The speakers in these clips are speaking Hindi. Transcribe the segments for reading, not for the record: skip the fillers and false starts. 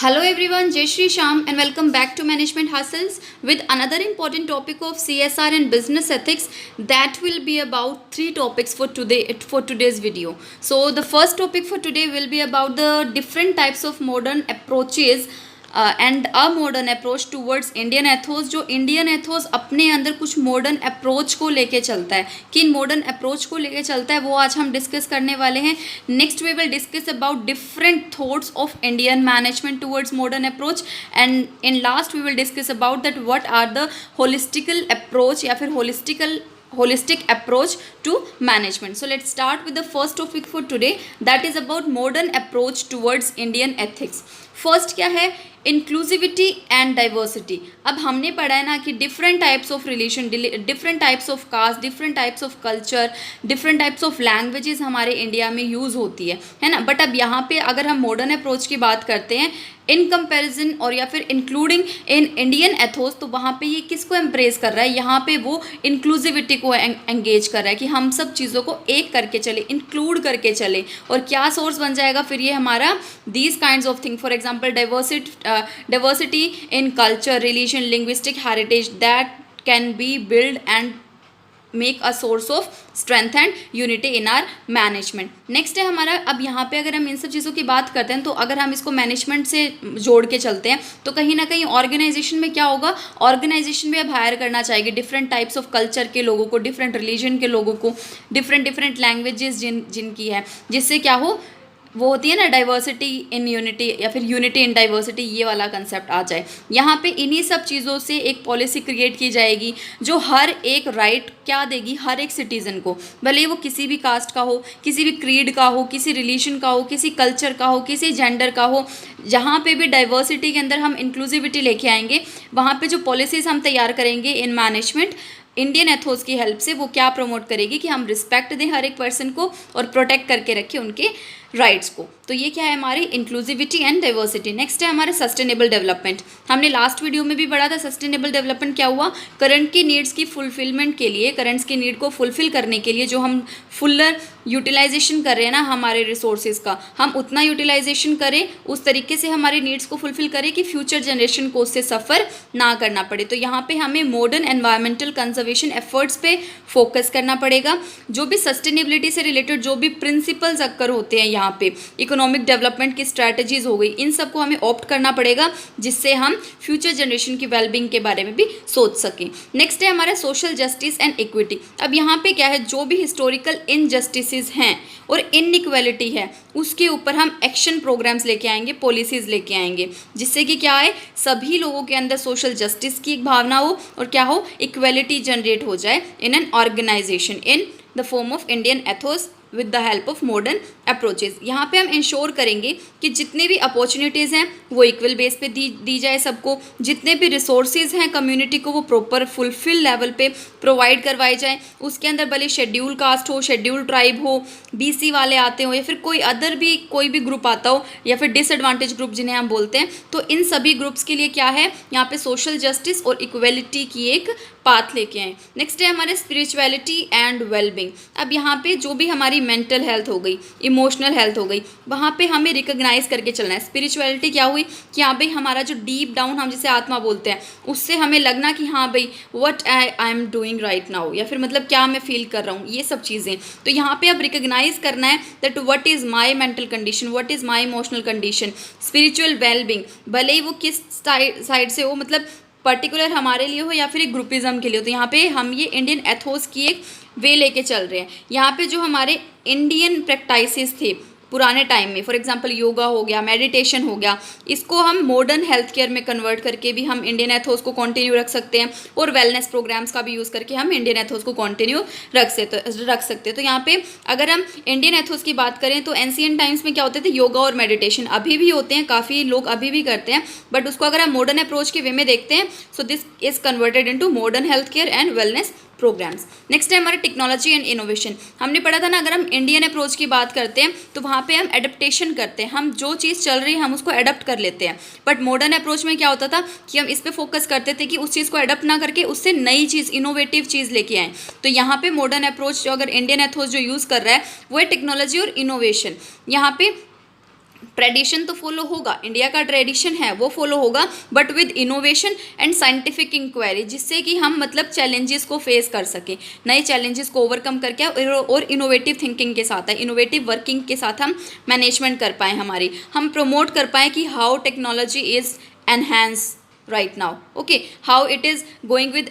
Hello everyone, Jai Shri Sham and welcome back to Management Hustles with another important topic of CSR and business ethics. That will be about three topics for today's video. So the first topic for today will be about the different types of modern approaches and a modern approach towards Indian Athos. जो इंडियन एथोस अपने अंदर कुछ मॉडर्न अप्रोच को लेके चलता है, किन मॉडर्न अप्रोच को लेके चलता है वो आज हम डिस्कस करने वाले हैं. Next we will discuss about different thoughts of Indian management towards modern approach and in last we will discuss about that what are the holistical approach या फिर holistic approach to management. So let's start with the first topic for today, that is about modern approach towards Indian ethics. First क्या है? Inclusivity and diversity. अब हमने पढ़ा है ना कि different types of religion, different types of caste, different types of culture, different types of languages हमारे इंडिया में यूज़ होती है ना. बट अब यहाँ पे अगर हम मॉडर्न अप्रोच की बात करते हैं इन कंपैरिजन और या फिर इंक्लूडिंग इन इंडियन एथोस, तो वहाँ पे ये किसको एम्प्रेस कर रहा है? यहाँ पे वो इंक्लूसिविटी को एंगेज कर रहा है कि हम सब चीज़ों को एक करके चले, इंक्लूड करके चले. और क्या सोर्स बन जाएगा फिर ये हमारा? These kinds of thing, for example diversity in culture, religion, linguistic heritage that can be built and make a source of strength and unity in our management. Next है हमारा, अब यहाँ पे अगर हम इन सब चीज़ों की बात करते हैं तो अगर हम इसको मैनेजमेंट से जोड़ के चलते हैं तो कहीं ना कहीं ऑर्गेनाइजेशन में क्या होगा? ऑर्गेनाइजेशन में अब हायर करना चाहिए डिफरेंट टाइप्स ऑफ कल्चर के लोगों को, डिफरेंट रिलीजन के लोगों को, डिफरेंट लैंग्वेजेस जिनकी है, जिससे क्या हो, वो होती है ना डाइवर्सिटी इन यूनिटी या फिर यूनिटी इन डाइवर्सिटी, ये वाला कंसेप्ट आ जाए. यहाँ पे इन्हीं सब चीज़ों से एक पॉलिसी क्रिएट की जाएगी जो हर एक राइट क्या देगी हर एक सिटीज़न को, भले वो किसी भी कास्ट का हो, किसी भी क्रीड का हो, किसी रिलीजन का हो, किसी कल्चर का हो, किसी जेंडर का हो. जहाँ पे भी डाइवर्सिटी के अंदर हम इंक्लूसिविटी लेके आएंगे, वहाँ पे जो पॉलिसीज़ हम तैयार करेंगे इन मैनेजमेंट इंडियन एथोस की हेल्प से, वो क्या प्रमोट करेगी कि हम रिस्पेक्ट दें हर एक पर्सन को और प्रोटेक्ट करके रखें उनके राइट्स को. तो ये क्या है? हमारी इंक्लूसिविटी एंड डाइवर्सिटी. नेक्स्ट है हमारे सस्टेनेबल डेवलपमेंट. हमने लास्ट वीडियो में भी पढ़ा था सस्टेनेबल डेवलपमेंट क्या हुआ? करंट की नीड्स की फुलफिलमेंट के लिए, करंट्स की नीड को फुलफिल करने के लिए जो हम फुलर यूटिलाइजेशन कर रहे हैं ना हमारे रिसोर्सेज का, हम उतना यूटिलाइजेशन करें, उस तरीके से हमारी नीड्स को फुलफिल करें कि फ्यूचर जनरेशन को उससे सफ़र ना करना पड़े. तो यहाँ पे हमें मॉडर्न एनवायरमेंटल कंजर्वेशन एफर्ट्स पे फोकस करना पड़ेगा. जो भी सस्टेनेबिलिटी से रिलेटेड जो भी प्रिंसिपल्स अक्कर होते हैं यहाँ पे, इकोनॉमिक डेवलपमेंट की स्ट्रैटेजीज हो गई, इन सबको हमें ऑप्ट करना पड़ेगा जिससे हम फ्यूचर जनरेशन की वेलबींग के बारे में भी सोच सकें. नेक्स्ट है हमारा सोशल जस्टिस एंड इक्विटी. अब यहाँ पे क्या है? जो भी हिस्टोरिकल इनजस्टिसेस हैं और इनइक्वालिटी है उसके ऊपर हम एक्शन प्रोग्राम्स लेके आएंगे, पॉलिसीज़ लेके आएंगे, जिससे कि क्या है, सभी लोगों के अंदर सोशल जस्टिस की एक भावना हो और क्या हो, इक्वालिटी जनरेट हो जाए in an organisation in the form of Indian ethos with the help of modern approaches. यहाँ पे हम इंश्योर करेंगे कि जितने भी अपॉर्चुनिटीज़ हैं वो इक्वल बेस पे दी जाए सबको, जितने भी रिसोर्सेज हैं कम्युनिटी को वो प्रॉपर फुलफिल लेवल पे प्रोवाइड करवाए जाएँ. उसके अंदर भले शेड्यूल कास्ट हो, शेड्यूल ट्राइब हो, BC वाले आते हो या फिर कोई भी ग्रुप आता हो या फिर डिसएडवांटेज ग्रुप जिन्हें हम बोलते हैं, तो इन सभी ग्रुप्स के लिए क्या है, यहाँ पे सोशल जस्टिस और इक्वलिटी की एक पाथ लेके आए. नेक्स्ट है हमारे स्पिरिचुअलिटी एंड वेलबींग. अब यहाँ पे जो भी हमारी मेंटल हेल्थ हो गई, इमोशनल हेल्थ हो गई, वहाँ पे हमें रिकॉग्नाइज करके चलना है. स्पिरिचुअलिटी क्या हुई कि हाँ भाई हमारा जो डीप डाउन हम जिसे आत्मा बोलते हैं, उससे हमें लगना कि हाँ भाई what I am doing right now, या फिर मतलब क्या मैं फील कर रहा हूँ, ये सब चीज़ें. तो यहाँ पे अब रिकॉग्नाइज करना है that what is my mental condition, what is my emotional condition. Spiritual wellbeing भले ही वो किस साइड से हो, मतलब पर्टिकुलर हमारे लिए हो या फिर एक ग्रुपिज़म के लिए हो. तो यहाँ पे हम ये इंडियन एथोस की एक वे लेके चल रहे हैं. यहाँ पे जो हमारे इंडियन प्रैक्टिसेस थे पुराने टाइम में, फॉर एग्जांपल योगा हो गया, मेडिटेशन हो गया, इसको हम मॉडर्न हेल्थ केयर में कन्वर्ट करके भी हम इंडियन एथोस को कंटिन्यू रख सकते हैं, और वेलनेस प्रोग्राम्स का भी यूज़ करके हम इंडियन एथोस को कंटिन्यू रख सकते हैं. तो यहाँ पे अगर हम इंडियन एथोस की बात करें तो एंशिएंट टाइम्स में क्या होते थे? योगा और मेडिटेशन अभी भी होते हैं, काफ़ी लोग अभी भी करते हैं, बट उसको अगर हम मॉडर्न अप्रोच के वे में देखते हैं, so this is converted into modern health care and wellness programmes. Next है हमारा टेक्नोलॉजी एंड इनोवेशन. हमने पढ़ा था ना, अगर हम इंडियन अप्रोच की बात करते हैं तो वहाँ पे हम एडप्टेशन करते हैं, हम जो चीज़ चल रही है हम उसको एडप्ट कर लेते हैं. बट मॉडर्न अप्रोच में क्या होता था कि हम इस पे फोकस करते थे कि उस चीज़ को एडप्ट ना करके उससे नई चीज़, इनोवेटिव चीज़ लेके आएँ. तो यहाँ पे मॉडर्न अप्रोच जो अगर इंडियन एथोस जो यूज़ कर रहा है वो है टेक्नोलॉजी और इनोवेशन. यहाँ पे ट्रेडिशन तो फॉलो होगा, इंडिया का ट्रेडिशन है वो फॉलो होगा, but with innovation and scientific inquiry, जिससे कि हम मतलब चैलेंजेस को फेस कर सके, नए चैलेंजेस को ओवरकम करके और इनोवेटिव थिंकिंग के साथ है, इनोवेटिव वर्किंग के साथ हम मैनेजमेंट कर पाएँ, हमारी हम प्रमोट कर पाएँ कि how technology is enhance right now, okay, how it is going with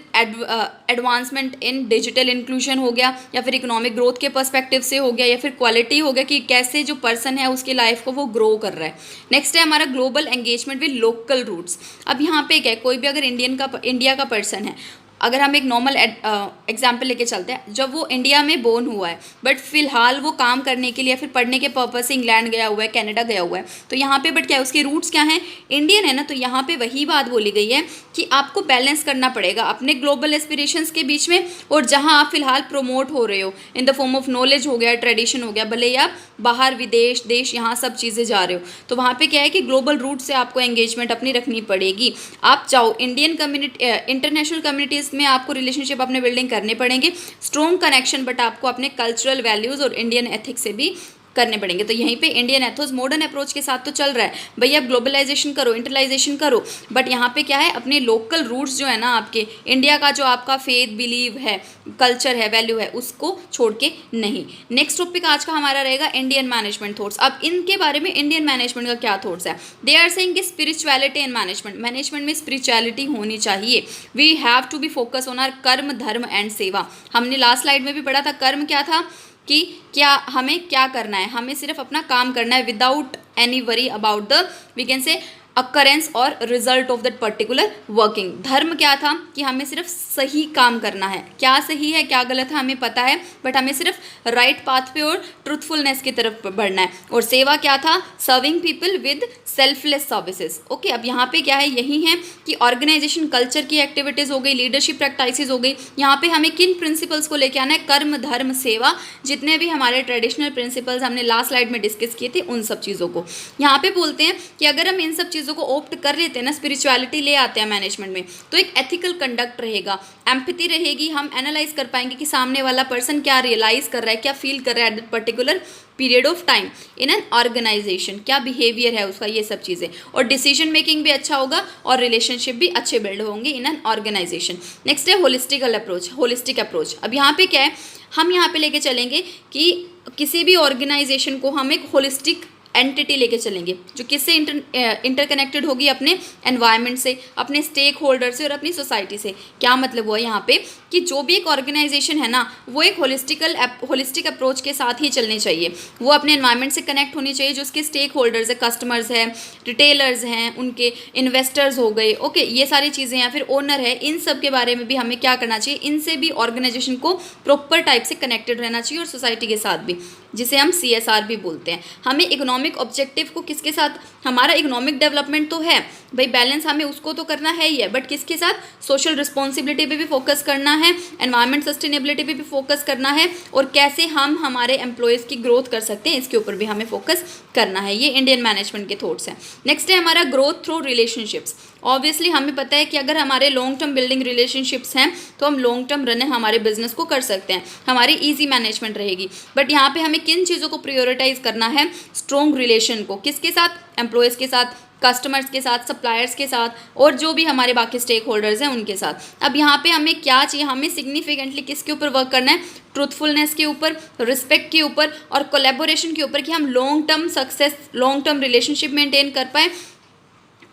advancement in digital inclusion हो गया, या फिर इकोनॉमिक ग्रोथ के पर्सपेक्टिव से हो गया, या फिर क्वालिटी हो गया कि कैसे जो पर्सन है उसकी लाइफ को वो ग्रो कर रहा है। नेक्स्ट है हमारा global engagement with local routes. अब यहाँ पे क्या है, कोई भी अगर इंडिया का पर्सन है, अगर हम एक नॉर्मल एग्जाम्पल लेके चलते हैं, जब वो इंडिया में बोर्न हुआ है बट फिलहाल वो काम करने के लिए या फिर पढ़ने के पर्पज से इंग्लैंड गया हुआ है, कनाडा गया हुआ है, तो यहाँ पे बट क्या है, उसके रूट्स क्या हैं, इंडियन है ना, तो यहाँ पे वही बात बोली गई है कि आपको बैलेंस करना पड़ेगा अपने ग्लोबल एस्पिरेशंस के बीच में और जहाँ आप फिलहाल प्रोमोट हो रहे हो इन द फॉर्म ऑफ नॉलेज हो गया, ट्रेडिशन हो गया, भले ही आप बाहर विदेश देश यहाँ सब चीज़ें जा रहे हो, तो वहाँ पे क्या है कि ग्लोबल रूट से आपको एंगेजमेंट अपनी रखनी पड़ेगी। आप चाहो इंडियन कम्युनिटी इंटरनेशनल कम्युनिटीज़ में आपको रिलेशनशिप अपने बिल्डिंग करने पड़ेंगे, स्ट्रॉन्ग कनेक्शन, बट आपको अपने कल्चरल वैल्यूज़ और इंडियन एथिक्स से भी करने पड़ेंगे। तो यहीं पे इंडियन एथोस मॉडर्न अप्रोच के साथ तो चल रहा है, भैया ग्लोबलाइजेशन करो, इंटरलाइजेशन करो, बट यहाँ पे क्या है, अपने लोकल रूट्स जो है ना आपके इंडिया का, जो आपका फेथ बिलीव है, कल्चर है, वैल्यू है, उसको छोड़ के नहीं। नेक्स्ट टॉपिक आज का हमारा रहेगा इंडियन मैनेजमेंट थॉट्स। अब इनके बारे में इंडियन मैनेजमेंट का क्या थॉट्स है, दे आर सेइंग कि स्पिरिचुअलिटी इन मैनेजमेंट, मैनेजमेंट में स्पिरिचुअलिटी होनी चाहिए। We have to be focus on our karma dharma and सेवा। हमने लास्ट स्लाइड में भी पढ़ा था, कर्म क्या था कि क्या हमें क्या करना है, हमें सिर्फ अपना काम करना है without any worry about the we can say occurrence और result of that particular working. धर्म क्या था कि हमें सिर्फ सही काम करना है, क्या सही है क्या गलत है हमें पता है, बट हमें सिर्फ राइट पाथ पे और ट्रूथफुलनेस की तरफ बढ़ना है। और सेवा क्या था, serving people with selfless services. Okay, अब यहाँ पे क्या है, यही है कि ऑर्गेनाइजेशन कल्चर की एक्टिविटीज़ हो गई, लीडरशिप प्रैक्टिसेस हो गई, यहाँ पे हमें किन प्रिंसिपल्स को लेके आना है, कर्म धर्म सेवा, जितने भी हमारे ट्रेडिशनल प्रिंसिपल्स हमने लास्ट स्लाइड में डिस्कस किए थे उन सब चीज़ों को यहाँ पे बोलते हैं कि अगर हम इन सब चीज़ों को ऑप्ट कर लेते हैं ना, स्पिरिचुअलिटी ले आते हैं मैनेजमेंट में, तो एक एथिकल कंडक्ट रहेगा, एम्पैथी रहेगी, हम एनालाइज कर पाएंगे कि सामने वाला पर्सन क्या रियलाइज कर रहा है, क्या फील कर रहा है at particular period of time in an organisation, क्या बिहेवियर है उसका, ये सब चीज़ें, और डिसीजन मेकिंग भी अच्छा होगा और रिलेशनशिप भी अच्छे बिल्ड होंगे इन एन ऑर्गेनाइजेशन। नेक्स्ट है होलिस्टिकल अप्रोच, होलिस्टिक अप्रोच। अब यहाँ पे क्या है, हम यहाँ पे लेके चलेंगे कि किसी भी ऑर्गेनाइजेशन को हम एक होलिस्टिक एंटिटी लेके चलेंगे जो किससे इंटरकनेक्टेड होगी, अपने एनवायरनमेंट से, अपने स्टेक होल्डर से और अपनी सोसाइटी से। क्या मतलब हुआ यहाँ पे कि जो भी एक ऑर्गेनाइजेशन है ना, वो एक होलिस्टिक अप्रोच के साथ ही चलनी चाहिए। वो अपने एनवायरनमेंट से कनेक्ट होनी चाहिए, जो उसके स्टेक होल्डर्स है, कस्टमर्स हैं, रिटेलर्स हैं, उनके इन्वेस्टर्स हो गए, ओके, ये सारी चीज़ें, या फिर ओनर है, इन सब के बारे में भी हमें क्या करना चाहिए, इनसे भी ऑर्गेनाइजेशन को प्रॉपर टाइप से कनेक्टेड रहना चाहिए, और सोसाइटी के साथ भी, जिसे हम CSR भी बोलते हैं। हमें इकोनॉमिक ऑब्जेक्टिव को किसके साथ, हमारा इकोनॉमिक डेवलपमेंट तो है भाई, बैलेंस हमें उसको तो करना है ही है, बट किसके साथ, सोशल रिस्पॉन्सिबिलिटी पे भी फोकस करना है, एनवायरमेंट सस्टेनेबिलिटी पे भी फोकस करना है, और कैसे हम हमारे एम्प्लॉयज़ की ग्रोथ कर सकते हैं इसके ऊपर भी हमें फोकस करना है। ये इंडियन मैनेजमेंट के थॉट्स हैं। नेक्स्ट है हमारा ग्रोथ थ्रू रिलेशनशिप्स। ऑब्वियसली हमें पता है कि अगर हमारे लॉन्ग टर्म बिल्डिंग रिलेशनशिप्स हैं तो हम लॉन्ग टर्म रन हमारे बिजनेस को कर सकते हैं, हमारी ईजी मैनेजमेंट रहेगी। बट यहाँ पे हमें किन चीज़ों को प्रियोरिटाइज करना है, स्ट्रॉन्ग रिलेशन को, किसके साथ, एम्प्लॉयज़ के साथ, कस्टमर्स के साथ, सप्लायर्स के साथ, और जो भी हमारे बाकी स्टेक होल्डर्स हैं उनके साथ। अब यहाँ पे हमें क्या चाहिए, हमें सिग्निफिकेंटली किसके ऊपर वर्क करना है, ट्रूथफुलनेस के ऊपर, रिस्पेक्ट के ऊपर और कोलैबोरेशन के ऊपर, कि हम long term success, long term relationship maintain कर पाएँ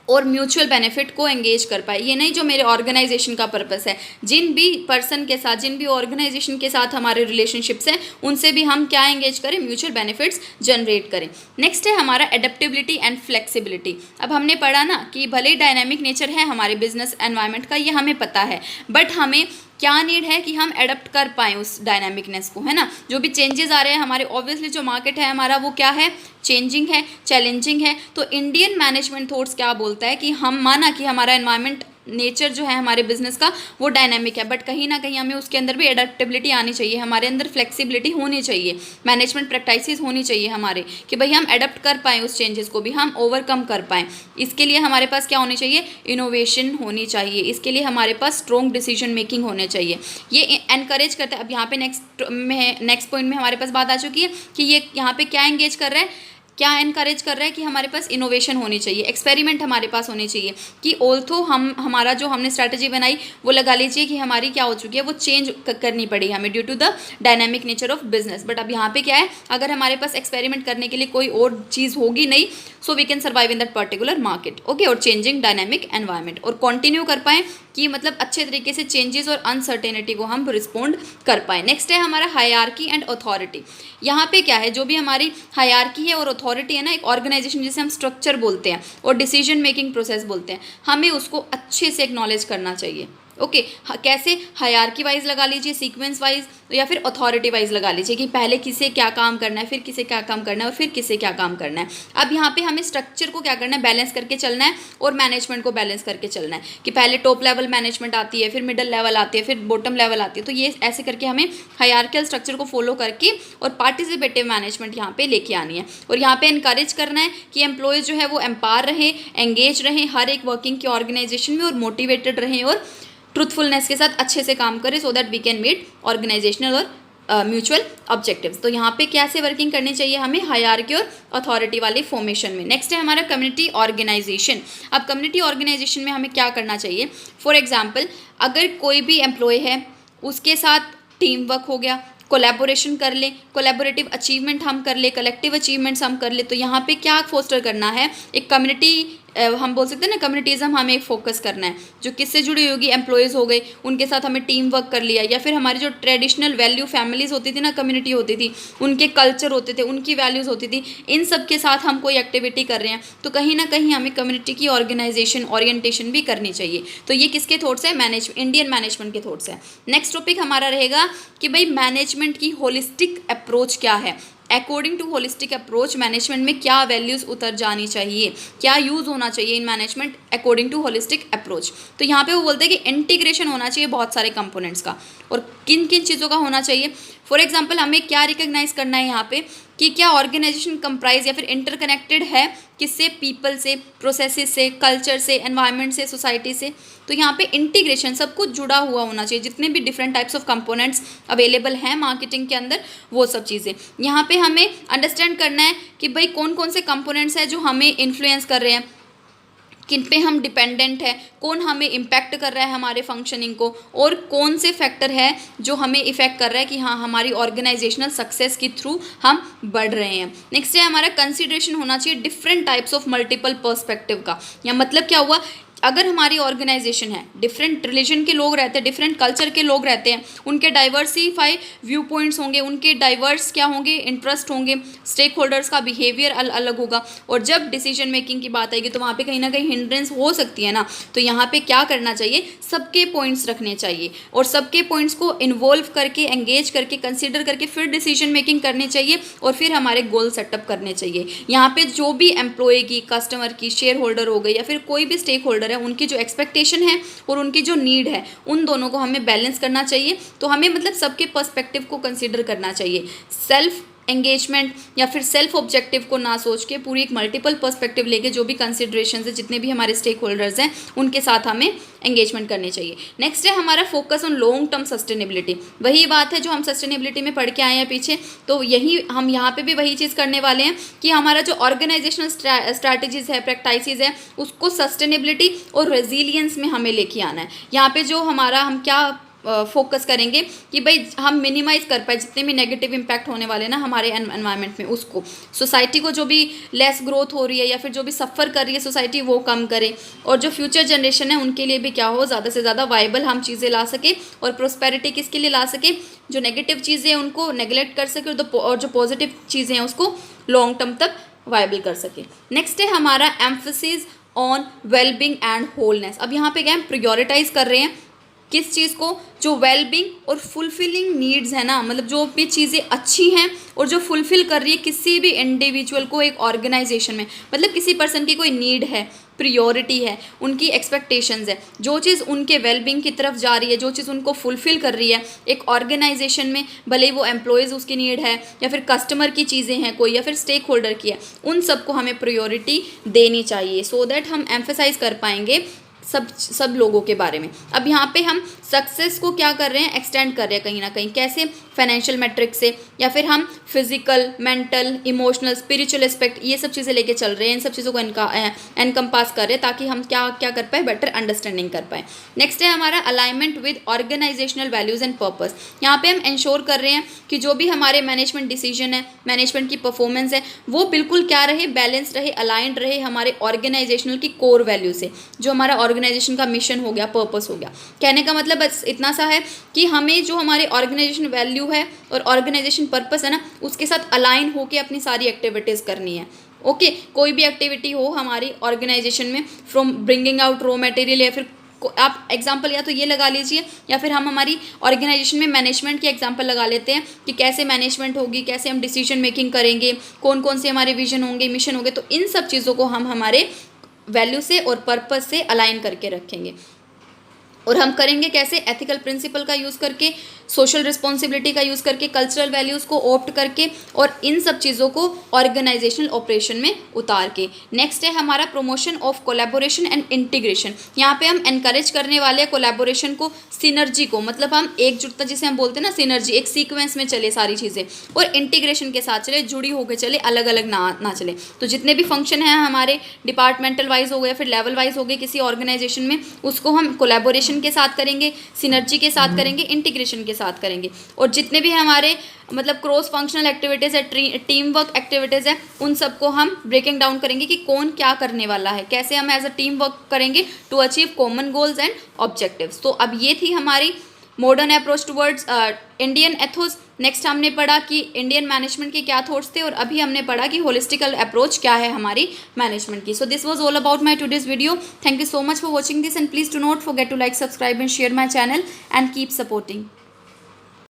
और म्यूचुअल बेनिफिट को एंगेज कर पाए। ये नहीं जो मेरे ऑर्गेनाइजेशन का पर्पस है, जिन भी पर्सन के साथ, जिन भी ऑर्गेनाइजेशन के साथ हमारे रिलेशनशिप्स हैं, उनसे भी हम क्या एंगेज करें, म्यूचुअल बेनिफिट्स जनरेट करें। नेक्स्ट है हमारा एडेप्टेबिलिटी एंड फ्लेक्सिबिलिटी। अब हमने पढ़ा ना कि भले ही डायनामिक नेचर है हमारे बिजनेस एनवायरनमेंट का, ये हमें पता है, बट हमें क्या नीड है कि हम एडप्ट कर पाएँ उस डायनामिकनेस को, है ना। जो भी चेंजेस आ रहे हैं हमारे, ऑब्वियसली जो मार्केट है हमारा वो क्या है, चेंजिंग है, चैलेंजिंग है। तो इंडियन मैनेजमेंट थॉट्स क्या बोलता है कि हम माना कि हमारा एनवायरनमेंट नेचर जो है हमारे बिजनेस का वो डायनामिक है, बट कहीं ना कहीं हमें उसके अंदर भी एडेप्टेबिलिटी आनी चाहिए, हमारे अंदर फ्लेक्सिबिलिटी होनी चाहिए, मैनेजमेंट प्रैक्टिसेस होनी चाहिए हमारे, कि भाई हम एडप्ट कर पाएँ उस चेंजेस को भी, हम ओवरकम कर पाएँ। इसके लिए हमारे पास क्या होनी चाहिए, इनोवेशन होनी चाहिए, इसके लिए हमारे पास स्ट्रॉन्ग डिसीजन मेकिंग होने चाहिए। ये एनकरेज करता है। अब यहाँ पे नेक्स्ट पॉइंट में हमारे पास बात आ चुकी है कि ये यहाँ पे क्या एंगेज कर रहा है, क्या एनकरेज कर रहा है कि हमारे पास इनोवेशन होनी चाहिए, एक्सपेरिमेंट हमारे पास होने चाहिए कि ऑल्थो हमारा जो हमने स्ट्रैटेजी बनाई वो लगा लीजिए कि हमारी क्या हो चुकी है, वो चेंज करनी पड़ी हमें due to the dynamic nature of business. But अब यहाँ पे क्या है, अगर हमारे पास एक्सपेरिमेंट करने के लिए कोई और चीज़ होगी नहीं, so we can survive in that particular market, okay, और चेंजिंग डायनामिक एनवायरमेंट, और कंटिन्यू कर पाएँ कि मतलब अच्छे तरीके से चेंजेस और अनसर्टेनिटी को हम रिस्पोंड कर पाए। नेक्स्ट है हमारा हायरार्की एंड अथॉरिटी। यहाँ पे क्या है, जो भी हमारी हायरार्की है और अथॉरिटी है ना, एक ऑर्गेनाइजेशन जिसे हम स्ट्रक्चर बोलते हैं और डिसीजन मेकिंग प्रोसेस बोलते हैं, हमें उसको अच्छे से एक्नॉलेज करना चाहिए। ओके, कैसे, हायरार्की वाइज लगा लीजिए, सीक्वेंस वाइज, या फिर अथॉरिटी वाइज लगा लीजिए कि पहले किसे क्या काम करना है, फिर किसे क्या काम करना है, और फिर किसे क्या काम करना है। अब यहाँ पे हमें स्ट्रक्चर को क्या करना है, बैलेंस करके चलना है, और मैनेजमेंट को बैलेंस करके चलना है कि पहले टॉप लेवल मैनेजमेंट आती है, फिर मिडिल लेवल आती है, फिर बॉटम लेवल आती है। तो ये ऐसे करके हमें हायरार्किकल स्ट्रक्चर को फॉलो करके और पार्टिसिपेटिव मैनेजमेंट यहाँ पे लेके आनी है, और यहाँ पे इनकरेज करना है कि एम्प्लॉयज़ जो है वो एम्पावर रहें, एंगेज रहें हर एक वर्किंग की ऑर्गेनाइजेशन में, और मोटिवेटेड रहें और ट्रूथफुलनेस के साथ अच्छे से काम करें, so that we can meet organisational और म्यूचुअल ऑब्जेक्टिव्स। तो यहाँ पे कैसे वर्किंग करनी चाहिए हमें, हायरार्की और अथॉरिटी वाले फॉर्मेशन में। नेक्स्ट है हमारा कम्युनिटी ऑर्गेनाइजेशन। अब कम्युनिटी ऑर्गेनाइजेशन में हमें क्या करना चाहिए, फॉर एग्जांपल अगर कोई भी एम्प्लॉय है उसके साथ टीम वर्क हो गया, कोलैबोरेशन कर ले, कोलैबोरेटिव अचीवमेंट हम कर ले, कलेक्टिव अचीवमेंट्स हम कर ले, तो यहाँ पे क्या फोस्टर करना है, एक कम्युनिटी, हम बोल सकते हैं ना कम्युनिटीज़म, हमें फोकस करना है जो किससे जुड़ी होगी, एम्प्लॉयज़ हो गए, उनके साथ हमें टीम वर्क कर लिया, या फिर हमारी जो ट्रेडिशनल वैल्यू फैमिलीज़ होती थी ना, कम्युनिटी होती थी, उनके कल्चर होते थे, उनकी वैल्यूज़ होती थी, इन सब के साथ हम कोई एक्टिविटी कर रहे हैं, तो कहीं ना कहीं हमें कम्युनिटी की ऑर्गेनाइजेशन ओरिएंटेशन भी करनी चाहिए। तो ये किसके थॉट्स है, इंडियन मैनेजमेंट के थॉट्स है। नेक्स्ट टॉपिक हमारा रहेगा कि भाई मैनेजमेंट की होलिस्टिक अप्रोच क्या है। According to holistic approach management में क्या वैल्यूज़ उतर जानी चाहिए, क्या यूज़ होना चाहिए in management according to holistic approach. तो यहाँ पे वो बोलते हैं कि इंटीग्रेशन होना चाहिए बहुत सारे कंपोनेंट्स का, और किन किन चीज़ों का होना चाहिए। फॉर एग्जांपल हमें क्या रिकॉग्नाइज करना है यहाँ पे कि क्या ऑर्गेनाइजेशन कंप्राइज या फिर इंटरकनेक्टेड है किससे, पीपल से, प्रोसेसेस से, कल्चर से, एनवायरनमेंट से, सोसाइटी से। तो यहाँ पे इंटीग्रेशन, सब कुछ जुड़ा हुआ होना चाहिए, जितने भी different types of components available हैं मार्केटिंग के अंदर, वो सब चीज़ें यहाँ पे हमें अंडरस्टैंड करना है कि भाई कौन कौन से कंपोनेंट्स हैं जो हमें इन्फ्लुएंस कर रहे हैं, किन पे हम डिपेंडेंट है, कौन हमें इम्पैक्ट कर रहा है हमारे फंक्शनिंग को, और कौन से फैक्टर है जो हमें इफेक्ट कर रहा है कि हाँ हमारी ऑर्गेनाइजेशनल सक्सेस के थ्रू हम बढ़ रहे हैं। नेक्स्ट है हमारा कंसिडरेशन होना चाहिए different types of multiple perspective का। या मतलब क्या हुआ, अगर हमारी ऑर्गेनाइजेशन है, डिफरेंट रिलीजन के लोग रहते हैं, डिफरेंट कल्चर के लोग रहते हैं, उनके डाइवर्सिफाई व्यू पॉइंट्स होंगे, उनके डाइवर्स क्या होंगे, इंटरेस्ट होंगे, स्टेक होल्डर्स का बिहेवियर अलग होगा, और जब डिसीजन मेकिंग की बात आएगी तो वहाँ पे कहीं ना कहीं हिंड्रेंस हो सकती है ना। तो यहाँ पे क्या करना चाहिए, सबके पॉइंट्स रखने चाहिए, और सबके पॉइंट्स को इन्वॉल्व करके, एंगेज करके, कंसिडर करके फिर डिसीजन मेकिंग करनी चाहिए, और फिर हमारे गोल सेटअप करने चाहिए। यहाँ पे जो भी एम्प्लॉय की, कस्टमर की, शेयर होल्डर हो गए या फिर कोई भी स्टेक होल्डर है, उनकी जो एक्सपेक्टेशन है और उनकी जो नीड है, उन दोनों को हमें बैलेंस करना चाहिए। तो हमें मतलब सबके पर्सपेक्टिव को कंसीडर करना चाहिए, सेल्फ एंगेजमेंट या फिर सेल्फ ऑब्जेक्टिव को ना सोच के पूरी एक मल्टीपल पर्सपेक्टिव लेके जो भी कंसिडरेशन है, जितने भी हमारे स्टेक होल्डर्स हैं, उनके साथ हमें एंगेजमेंट करनी चाहिए। नेक्स्ट है हमारा focus on long term sustainability. वही बात है जो हम सस्टेनेबिलिटी में पढ़ के आए हैं पीछे, तो यही हम यहाँ पे भी वही चीज़ करने वाले हैं कि हमारा जो ऑर्गेनाइजेशनल स्ट्रैटेजीज है, प्रैक्टिसेस है, उसको सस्टेनेबिलिटी और रेजिलियंस में हमें लेके आना है। यहाँ पे जो हमारा हम क्या फोकस करेंगे कि भाई हम मिनिमाइज कर पाए जितने भी नेगेटिव इम्पैक्ट होने वाले ना हमारे एनवायरनमेंट में, उसको, सोसाइटी को जो भी लेस ग्रोथ हो रही है या फिर जो भी सफ़र कर रही है सोसाइटी, वो कम करें, और जो फ्यूचर जनरेशन है उनके लिए भी क्या हो, ज़्यादा से ज़्यादा वाइबल हम चीज़ें ला सके, और प्रोस्पेरिटी किसके लिए ला सके, जो नेगेटिव चीज़ें हैं उनको नेगलेक्ट कर सके, और जो पॉजिटिव चीज़ें हैं उसको लॉन्ग टर्म तक वाइबल कर सके। नेक्स्ट है हमारा emphasis on wellbeing and wholeness. अब यहाँ पे क्या हम प्रायोरिटाइज कर रहे हैं किस चीज़ को, जो वेलबींग और फुलफिलिंग नीड्स है ना, मतलब जो भी चीज़ें अच्छी हैं और जो फुलफिल कर रही है किसी भी इंडिविजुअल को एक ऑर्गेनाइजेशन में, मतलब किसी पर्सन की कोई नीड है, प्रियोरिटी है, उनकी एक्सपेक्टेशंस है, जो चीज़ उनके वेलबींग की तरफ जा रही है, जो चीज़ उनको फुलफिल कर रही है एक ऑर्गेनाइजेशन में, भले ही वो एम्प्लॉयज़ उसकी नीड है या फिर कस्टमर की चीज़ें हैं कोई, या फिर स्टेक होल्डर की है, उन सबको हमें प्रियोरिटी देनी चाहिए, सो दैट हम एम्फेसाइज कर पाएंगे सब लोगों के बारे में। अब यहाँ पे हम सक्सेस को क्या कर रहे हैं, एक्सटेंड कर रहे हैं कहीं ना कहीं, कैसे, फाइनेंशियल मैट्रिक्स से, या फिर हम physical, mental, emotional, spiritual aspect, ये सब चीज़ें लेके चल रहे हैं, इन सब चीज़ों को एनकम्पास कर रहे हैं ताकि हम क्या क्या कर पाए, बेटर अंडरस्टैंडिंग कर पाए। नेक्स्ट है हमारा alignment with organisational values and purpose. यहाँ पे हम इंश्योर कर रहे हैं कि जो भी हमारे मैनेजमेंट डिसीजन है, मैनेजमेंट की परफॉर्मेंस है, वो बिल्कुल क्या रहे, बैलेंस रहे, अलाइंड रहे हमारे ऑर्गेनाइजेशनल की कोर वैल्यू से, जो हमारा ऑर्गेनाइजेशन का मिशन हो गया, पर्पस हो गया। कहने का मतलब बस इतना सा है कि हमें जो हमारे ऑर्गेनाइजेशन वैल्यू है और ऑर्गेनाइजेशन पर्पस है ना, उसके साथ अलाइन होकर अपनी सारी एक्टिविटीज़ करनी है। ओके, कोई भी एक्टिविटी हो हमारी ऑर्गेनाइजेशन में, from bringing out raw material, या फिर आप एग्जाम्पल या तो ये लगा लीजिए, या फिर हम हमारी ऑर्गेनाइजेशन में मैनेजमेंट की एग्जाम्पल लगा लेते हैं कि कैसे मैनेजमेंट होगी, कैसे हम डिसीजन मेकिंग करेंगे, कौन कौन से हमारे विजन होंगे, मिशन होंगे। तो इन सब चीज़ों को हम हमारे वैल्यू से और पर्पस से अलाइन करके रखेंगे। और हम करेंगे कैसे, एथिकल प्रिंसिपल का यूज़ करके, सोशल रिस्पॉन्सिबिलिटी का यूज़ करके, कल्चरल वैल्यूज़ को ऑप्ट करके, और इन सब चीज़ों को ऑर्गेनाइजेशनल ऑपरेशन में उतार के। नेक्स्ट है हमारा promotion of collaboration and integration. यहाँ पे हम एनकरेज करने वाले हैं कोलैबोरेशन को, सिनर्जी को, मतलब हम एकजुटता जिसे हम बोलते हैं ना, सिनर्जी, एक सीक्वेंस में चले सारी चीज़ें, और इंटीग्रेशन के साथ चले, जुड़ी होकर चले, अलग अलग ना चले। तो जितने भी फंक्शन हैं हमारे डिपार्टमेंटल वाइज हो गए या फिर लेवल वाइज हो गए किसी ऑर्गेनाइजेशन में, उसको हम कोलैबोरेशन के साथ करेंगे, सिनर्जी के साथ करेंगे, इंटीग्रेशन के साथ करेंगे। और जितने भी हमारे मतलब क्रॉस फंक्शनल एक्टिविटीज़ है, टीम वर्क एक्टिविटीज़ है, उन सबको हम ब्रेकिंग डाउन करेंगे कि कौन क्या करने वाला है, कैसे हम एज अ टीम वर्क करेंगे to achieve common goals and objectives. तो अब ये थी हमारी modern approach towards Indian ethos. Next हमने पढ़ा कि इंडियन मैनेजमेंट के क्या थॉट्स थे, और अभी हमने पढ़ा कि होलिस्टिकल अप्रोच क्या है हमारी मैनेजमेंट की। So this was all about my today's video. Thank you so much for watching this, and please do not forget to like, subscribe and share my channel, and keep supporting.